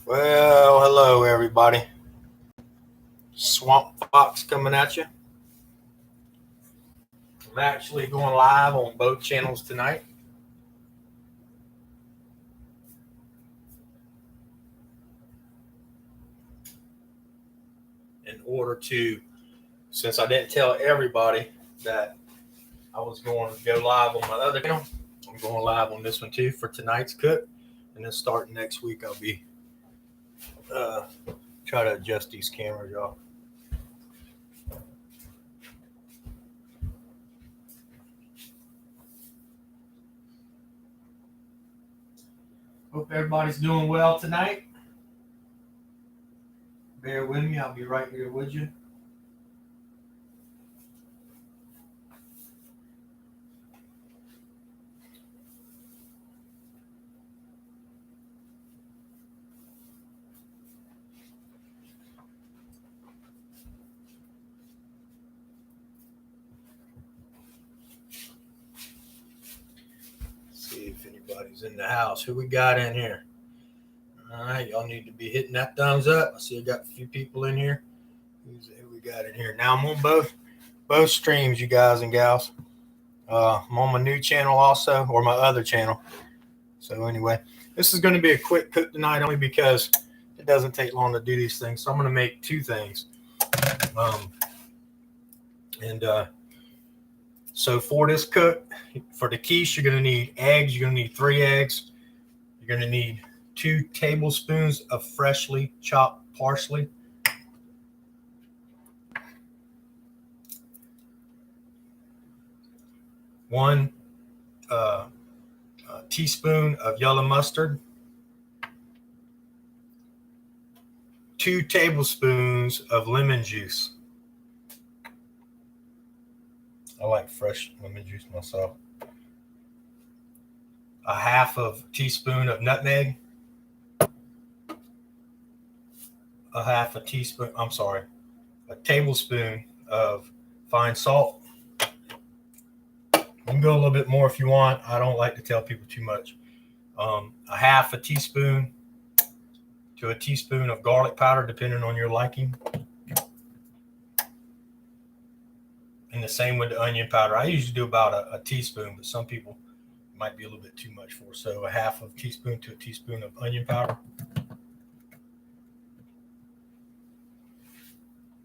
Well, hello everybody. Swamp Fox coming at you. I'm actually going live on both channels tonight. In order to, since I didn't tell everybody that I was going to go live on my other channel, I'm going live on this one too for tonight's cook. And then starting next week, I'll be try to adjust these cameras, y'all. Hope everybody's doing well tonight. Bear with me. I'll be right here with you. See if anybody's in the house. Who we got in here? All right, y'all need to be hitting that thumbs up. I see I got a few people in here. Who we got in here? Now I'm on both streams, you guys and gals. I'm on my new channel also, or my other channel. So anyway, this is going to be a quick cook tonight only because it doesn't take long to do these things. So I'm going to make two things. So for this cook, for the quiche, you're going to need eggs. You're going to need 3 eggs. You're going to need 2 tablespoons of freshly chopped parsley. 1 teaspoon of yellow mustard. 2 tablespoons of lemon juice. I like fresh lemon juice myself. A half of teaspoon of nutmeg. A tablespoon of fine salt. You can go a little bit more if you want. I don't like to tell people too much. A half a teaspoon to a teaspoon of garlic powder, depending on your liking. And the same with the onion powder. I usually do about a teaspoon, but some people might be a little bit too much for. So a half of a teaspoon to a teaspoon of onion powder.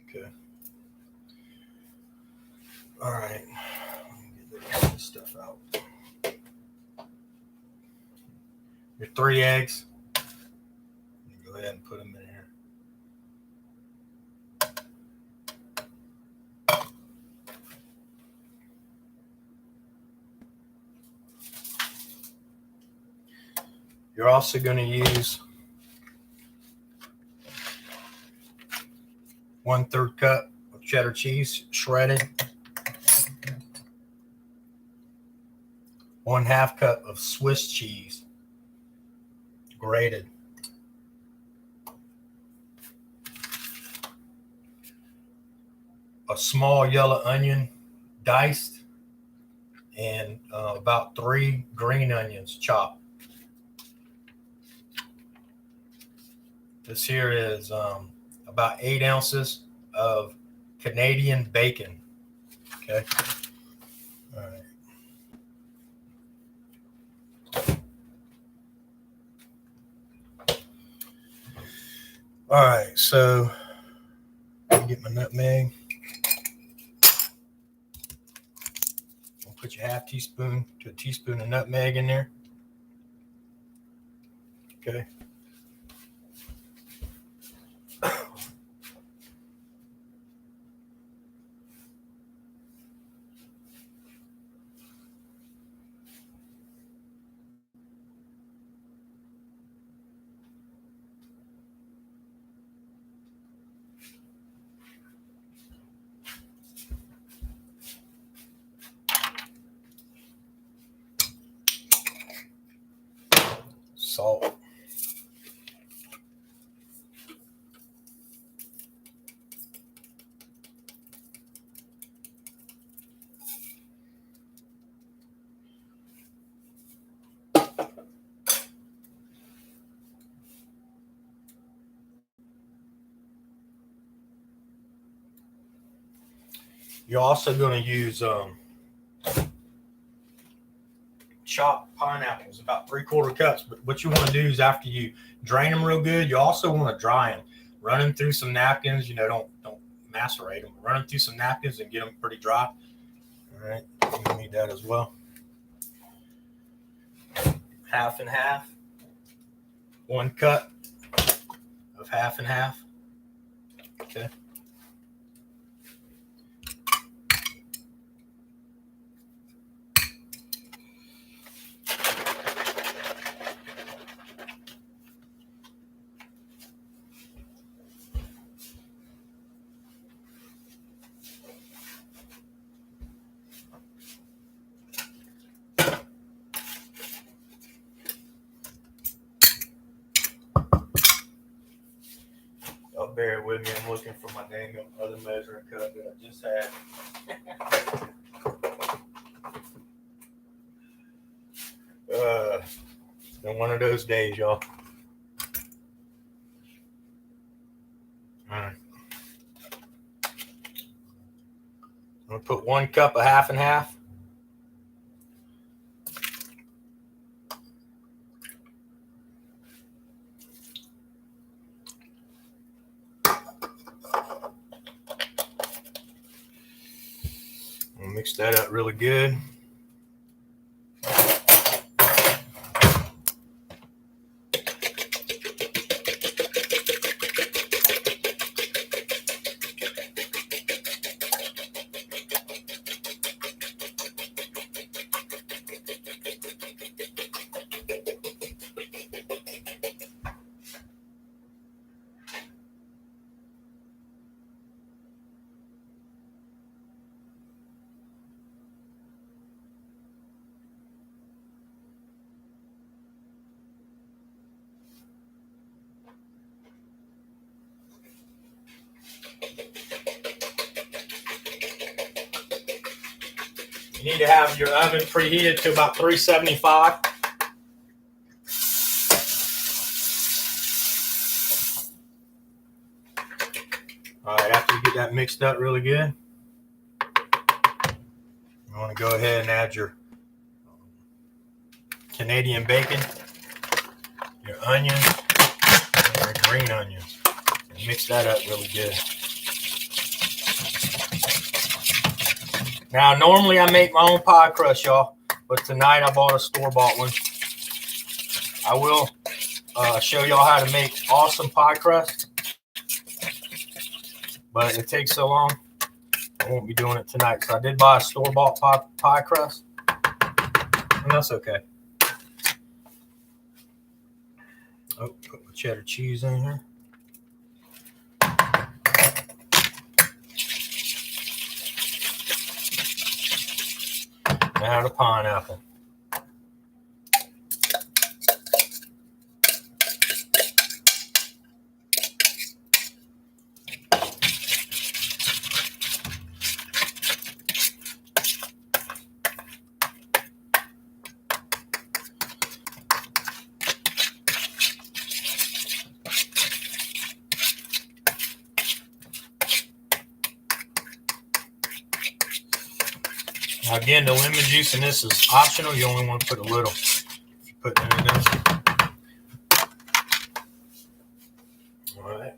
Okay. All right. Let me get this stuff out. Your 3 eggs. Go ahead and put them in here. You're also going to use 1/3 cup of cheddar cheese, shredded. 1/2 cup of Swiss cheese, grated. A small yellow onion, diced, and about 3 green onions, chopped. This here is about 8 ounces of Canadian bacon. Okay. All right. All right. So let me get my nutmeg. I'll put your 1/2 teaspoon to a teaspoon of nutmeg in there. Okay. Salt. You're also going to use chopped pineapples, about 3/4 cups. But what you want to do is after you drain them real good, you also want to dry them. Run them through some napkins. You know, don't macerate them. Run them through some napkins and get them pretty dry. All right, you need that as well. Half and half. 1 cup of half and half. Okay. Bear with me. I'm looking for my dang other measuring cup that I just had. It's been one of those days, y'all. All right. I'm gonna put 1 cup of half and half. I'll mix that up really good. You need to have your oven preheated to about 375. All right, after you get that mixed up really good, you want to go ahead and add your Canadian bacon, your onions, and your green onions. And mix that up really good. Now, normally I make my own pie crust, y'all, but tonight I bought a store-bought one. I will show y'all how to make awesome pie crust, but it takes so long, I won't be doing it tonight. So I did buy a store-bought pie crust, and that's okay. Oh, put my cheddar cheese in here. Now the pineapple. Now again, the lemon juice in this is optional. You only want to put a little. If you put that in this. All right.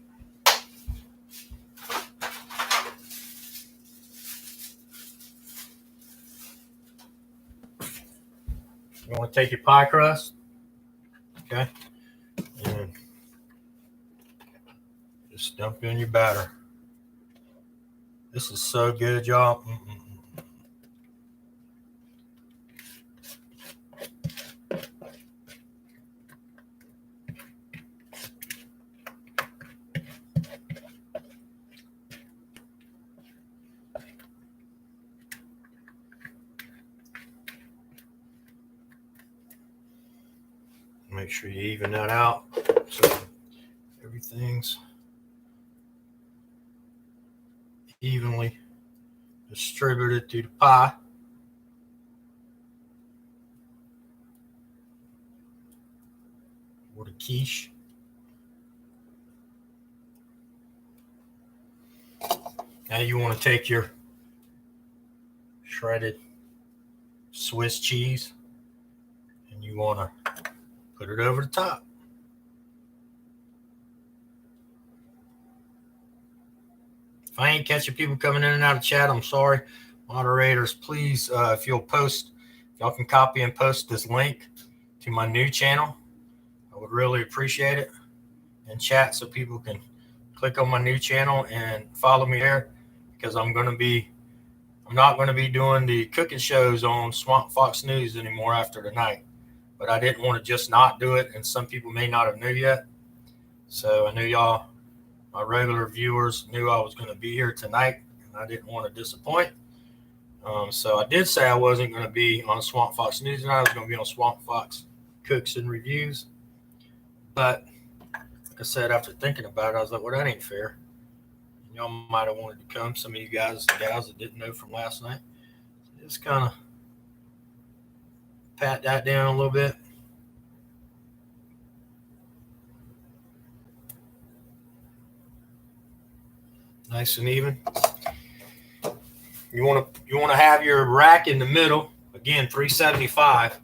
You want to take your pie crust, okay, and just dump in your batter. This is so good, y'all. Make sure you even that out so everything's evenly distributed through the pie. Or the quiche. Now you want to take your shredded Swiss cheese, and you want to put it over the top. If I ain't catching people coming in and out of chat, I'm sorry. Moderators, please, if y'all can copy and post this link to my new channel, I would really appreciate it. In chat, so people can click on my new channel and follow me there, because I'm not going to be doing the cooking shows on Swamp Fox News anymore after tonight. But I didn't want to just not do it, and some people may not have knew yet. So I knew y'all, my regular viewers, knew I was going to be here tonight, and I didn't want to disappoint. So I did say I wasn't going to be on Swamp Fox News tonight. I was going to be on Swamp Fox Cooks and Reviews. But like I said, after thinking about it, I was like, well, that ain't fair. And y'all might have wanted to come, some of you guys, the gals that didn't know from last night. Just kind of pat that down a little bit. Nice and even. You want to have your rack in the middle. Again, 375.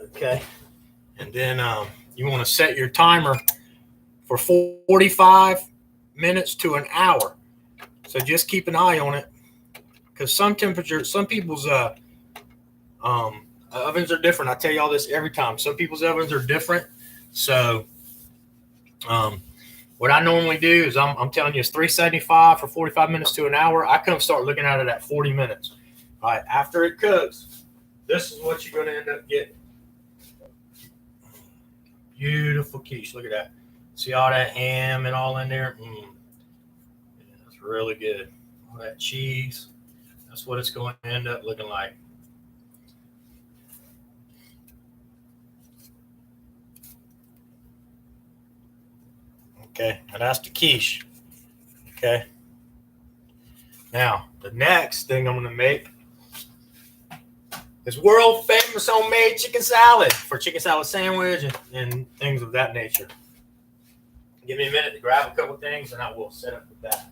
Okay. And then you want to set your timer for 45 minutes to an hour. So just keep an eye on it, because some people's ovens are different. I tell you all this every time. Some people's ovens are different. So what I normally do is I'm telling you it's 375 for 45 minutes to an hour. I come start looking at it at 40 minutes. All right, after it cooks, this is what you're going to end up getting. Beautiful quiche. Look at that. See all that ham and all in there? Yeah, that's really good. All that cheese. That's what it's going to end up looking like. Okay, and that's the quiche. Okay. Now, the next thing I'm going to make is world famous homemade chicken salad for chicken salad sandwich and things of that nature. Give me a minute to grab a couple things and I will set up with that.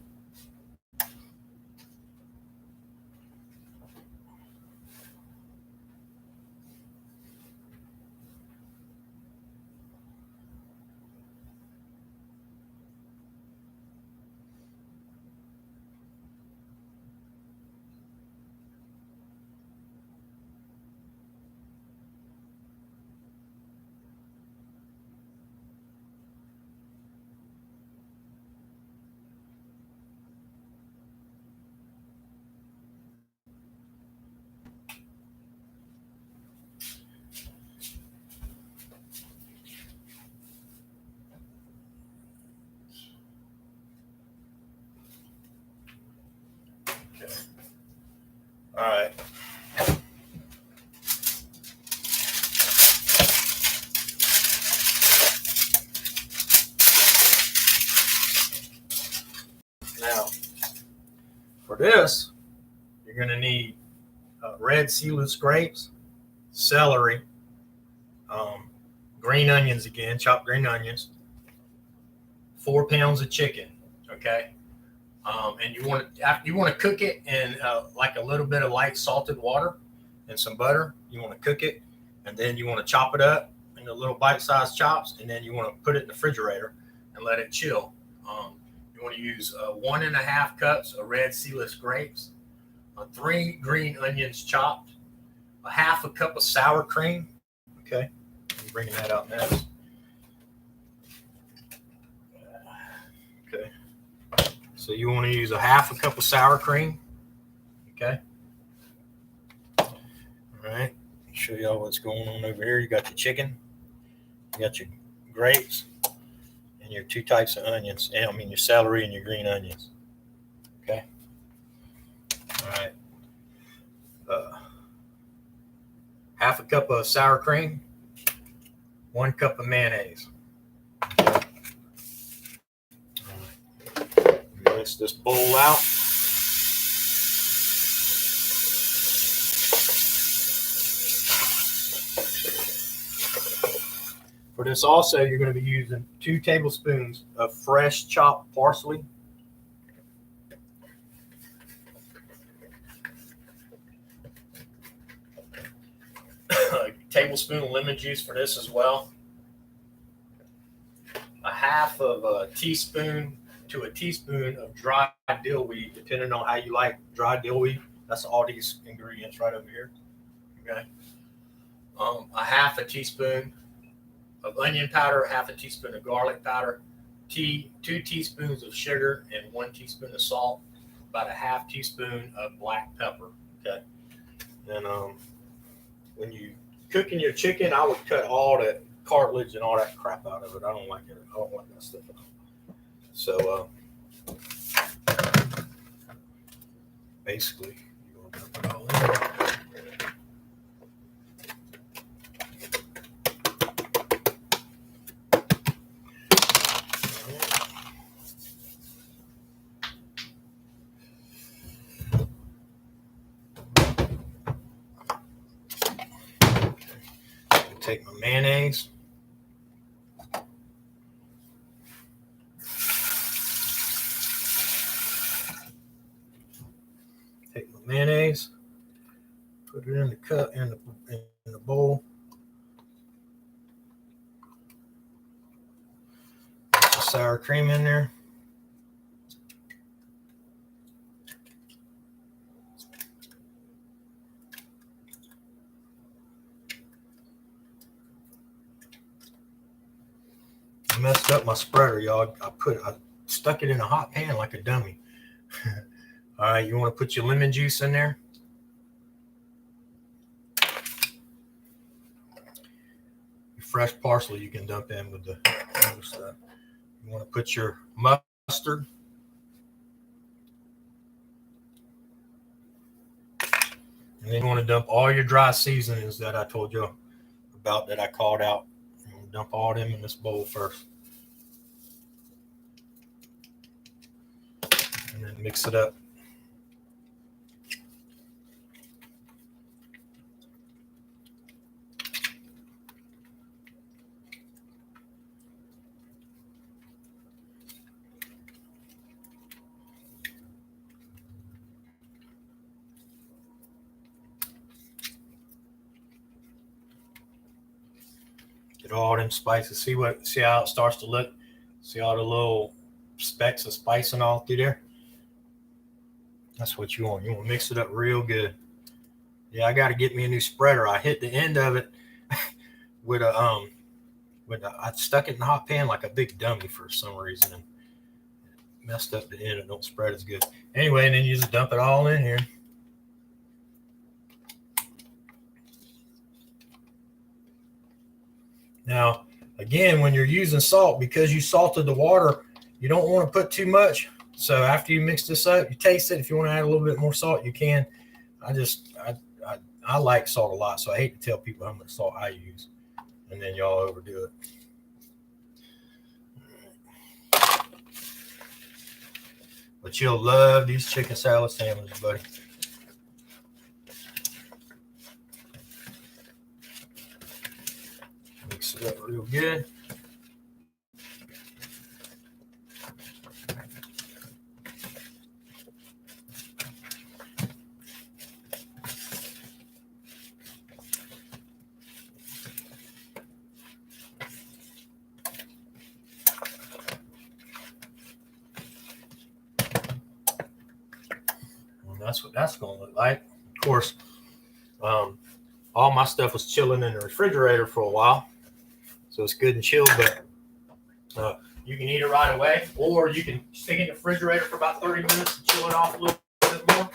Okay. All right. Now, for this, you're going to need red seedless grapes, celery, green onions again, chopped green onions, 4 pounds of chicken, okay? And you want to cook it in like a little bit of light salted water and some butter. You want to cook it, and then you want to chop it up into little bite-sized chops, and then you want to put it in the refrigerator and let it chill. You want to use 1.5 cups of red seedless grapes, 3 green onions chopped, a half a cup of sour cream. Okay, I'm bringing that out next. Okay, so you want to use a half a cup of sour cream. Okay, all right. Show y'all what's going on over here. You got your chicken, you got your grapes, and your 2 types of onions. I mean your celery and your green onions. Okay. All right. Half a cup of sour cream, 1 cup of mayonnaise. Okay. All right. Rinse this bowl out. For this also, you're going to be using 2 tablespoons of fresh chopped parsley. A tablespoon of lemon juice for this as well. A half of a teaspoon to a teaspoon of dry dill weed, depending on how you like dry dill weed. That's all these ingredients right over here. Okay. A half a teaspoon of onion powder, a half a teaspoon of garlic powder, 2 teaspoons of sugar, and 1 teaspoon of salt, about a half teaspoon of black pepper. Okay. And when you cooking your chicken, I would cut all that cartilage and all that crap out of it. I don't like it. I don't like that stuff at all. So basically, you're gonna dump it all in. Take my mayonnaise. Take my mayonnaise. Put it in the cup in the bowl. Put some sour cream in there. I messed up my spreader, y'all. I stuck it in a hot pan like a dummy. All right, you want to put your lemon juice in there. Your fresh parsley you can dump in with the other stuff. You want to put your mustard. And then you want to dump all your dry seasonings that I told you about, that I called out. Dump all them in this bowl first. And then mix it up. Get all them spices. See how it starts to look? See all the little specks of spice and all through there? That's what you want. You want to mix it up real good. Yeah, I got to get me a new spreader. I hit the end of it with I stuck it in the hot pan like a big dummy for some reason, and messed up the end. It don't spread as good. Anyway, and then you just dump it all in here. Now, again, when you're using salt, because you salted the water, you don't want to put too much. So after you mix this up, you taste it. If you want to add a little bit more salt, you can. I like salt a lot, so I hate to tell people how much salt I use, and then y'all overdo it. But you'll love these chicken salad sandwiches, buddy. Mix it up real good. And that's what that's going to look like. Of course, all my stuff was chilling in the refrigerator for a while, so it's good and chilled, but you can eat it right away, or you can stick it in the refrigerator for about 30 minutes and chill it off a little bit more.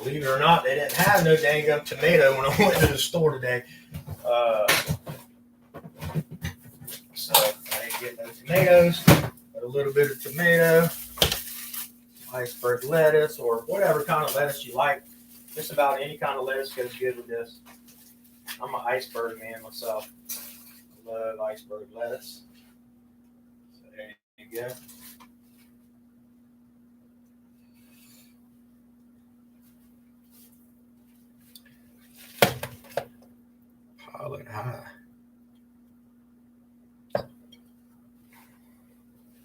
Believe it or not, they didn't have no dang up tomato when I went to the store today. So I didn't get no tomatoes, but a little bit of tomato, iceberg lettuce, or whatever kind of lettuce you like. Just about any kind of lettuce goes good with this. I'm an iceberg man myself. I love iceberg lettuce. So there you go. Pile it high.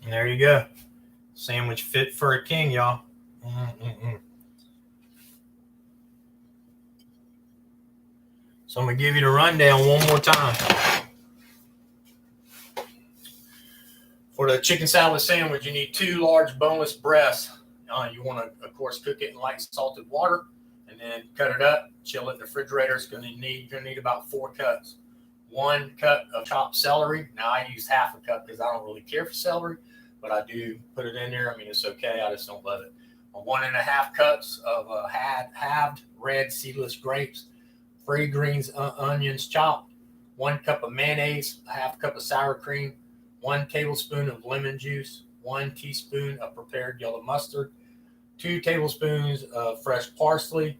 And there you go. Sandwich fit for a king, y'all. So I'm going to give you the rundown one more time. For the chicken salad sandwich, you need 2 large boneless breasts. You want to, of course, cook it in light salted water and then cut it up, chill it in the refrigerator. You're going to need about 4 cups. 1 cup of chopped celery. Now, I use half a cup because I don't really care for celery, but I do put it in there. I mean, it's okay. I just don't love it. 1.5 cups of halved red seedless grapes, 3 greens, onions chopped, 1 cup of mayonnaise, a half cup of sour cream, 1 tablespoon of lemon juice, 1 teaspoon of prepared yellow mustard, 2 tablespoons of fresh parsley,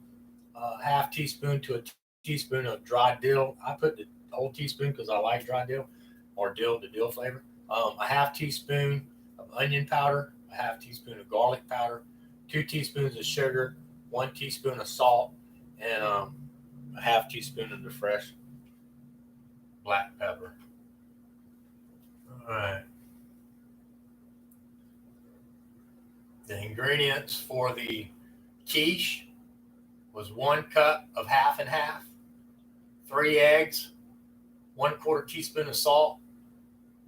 half teaspoon to a teaspoon of dried dill. I put the whole teaspoon because I like dried dill, or dill, the dill flavor. A half teaspoon of onion powder, a half teaspoon of garlic powder, 2 teaspoons of sugar, 1 teaspoon of salt, and a half teaspoon of the fresh black pepper. All right. The ingredients for the quiche was 1 cup of half and half, 3 eggs, 1/4 teaspoon of salt,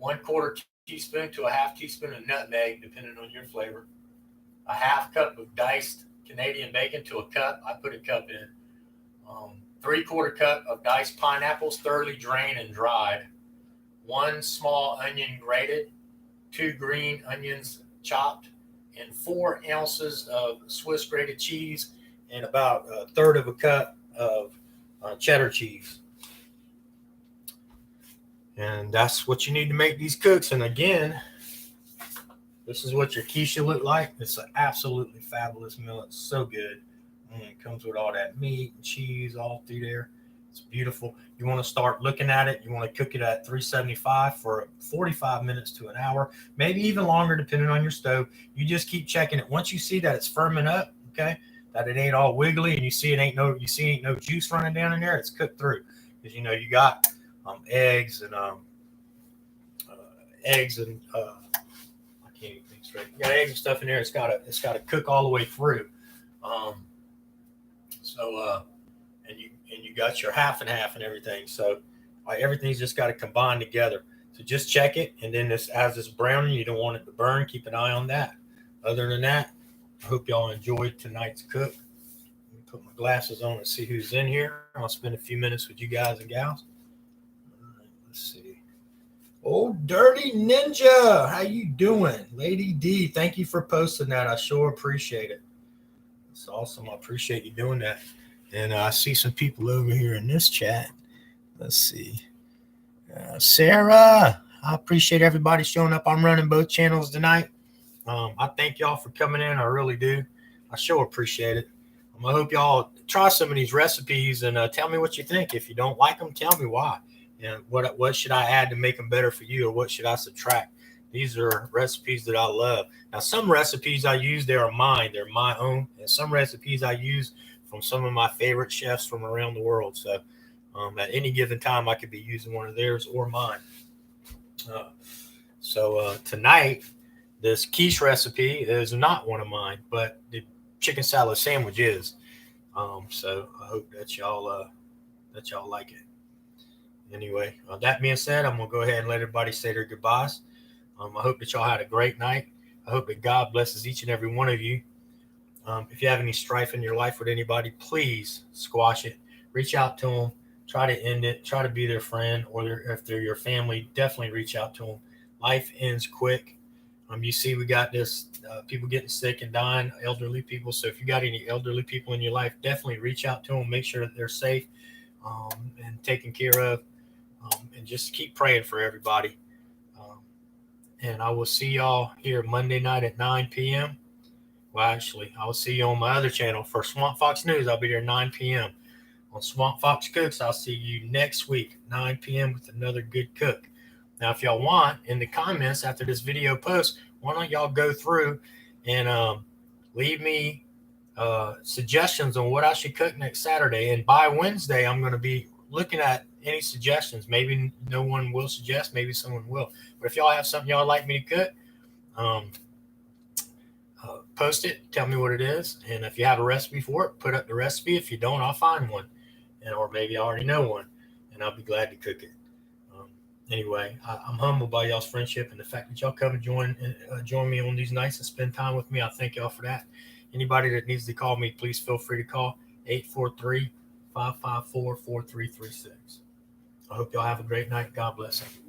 1/4 teaspoon to a half teaspoon of nutmeg, depending on your flavor, a half cup of diced Canadian bacon to a cup. I put a cup in. 3/4 cup of diced pineapples, thoroughly drained and dried, 1 small onion grated, 2 green onions chopped, and 4 ounces of Swiss grated cheese, and about 1/3 of a cup of cheddar cheese. And that's what you need to make these cooks. And again, this is what your quiche look like. It's an absolutely fabulous meal. It's so good. And it comes with all that meat and cheese all through there. It's beautiful. You want to start looking at it. You want to cook it at 375 for 45 minutes to an hour, maybe even longer, depending on your stove. You just keep checking it. Once you see that it's firming up, okay, that it ain't all wiggly, and you see ain't no juice running down in there, it's cooked through. Because you got eggs and I can't even think straight. You got eggs and stuff in there. It's got to cook all the way through. And you got your half and half and everything. So everything's just got to combine together. So just check it, and then as it's browning, you don't want it to burn. Keep an eye on that. Other than that, I hope y'all enjoyed tonight's cook. Let me put my glasses on and see who's in here. I'll spend a few minutes with you guys and gals. All right, let's see. Oh, Dirty Ninja, how you doing? Lady D, thank you for posting that. I sure appreciate it. It's awesome. I appreciate you doing that. And I see some people over here in this chat. Let's see. Sarah, I appreciate everybody showing up. I'm running both channels tonight. I thank y'all for coming in. I really do. I sure appreciate it. I hope y'all try some of these recipes and tell me what you think. If you don't like them, tell me why. And what should I add to make them better for you, or what should I subtract? These are recipes that I love. Now, some recipes I use, they are mine. They're my own. And some recipes I use from some of my favorite chefs from around the world. So at any given time, I could be using one of theirs or mine. Tonight, this quiche recipe is not one of mine, but the chicken salad sandwich is. So I hope that y'all like it. Anyway, that being said, I'm going to go ahead and let everybody say their goodbyes. I hope that y'all had a great night. I hope that God blesses each and every one of you. If you have any strife in your life with anybody, please squash it. Reach out to them. Try to end it. Try to be their friend, or if they're your family, definitely reach out to them. Life ends quick. You see, we got this people getting sick and dying, elderly people. So if you got any elderly people in your life, definitely reach out to them, make sure that they're safe and taken care of, and just keep praying for everybody. Um, and I will see y'all here Monday night at 9 p.m. Well, actually, I will see you on my other channel for Swamp Fox News. I'll be there 9 p.m. On Swamp Fox Cooks. I'll see you next week, 9 p.m. with another good cook. Now, if y'all want, in the comments after this video post, why don't y'all go through and leave me suggestions on what I should cook next Saturday. And by Wednesday, I'm going to be looking at any suggestions. Maybe no one will suggest, maybe someone will. But if y'all have something y'all like me to cook, post it, tell me what it is. And if you have a recipe for it, put up the recipe. If you don't, I'll find one. Or maybe I already know one, and I'll be glad to cook it. Anyway, I'm humbled by y'all's friendship and the fact that y'all come and join me on these nights and spend time with me. I thank y'all for that. Anybody that needs to call me, please feel free to call 843-554-4336. I hope y'all have a great night. God bless you.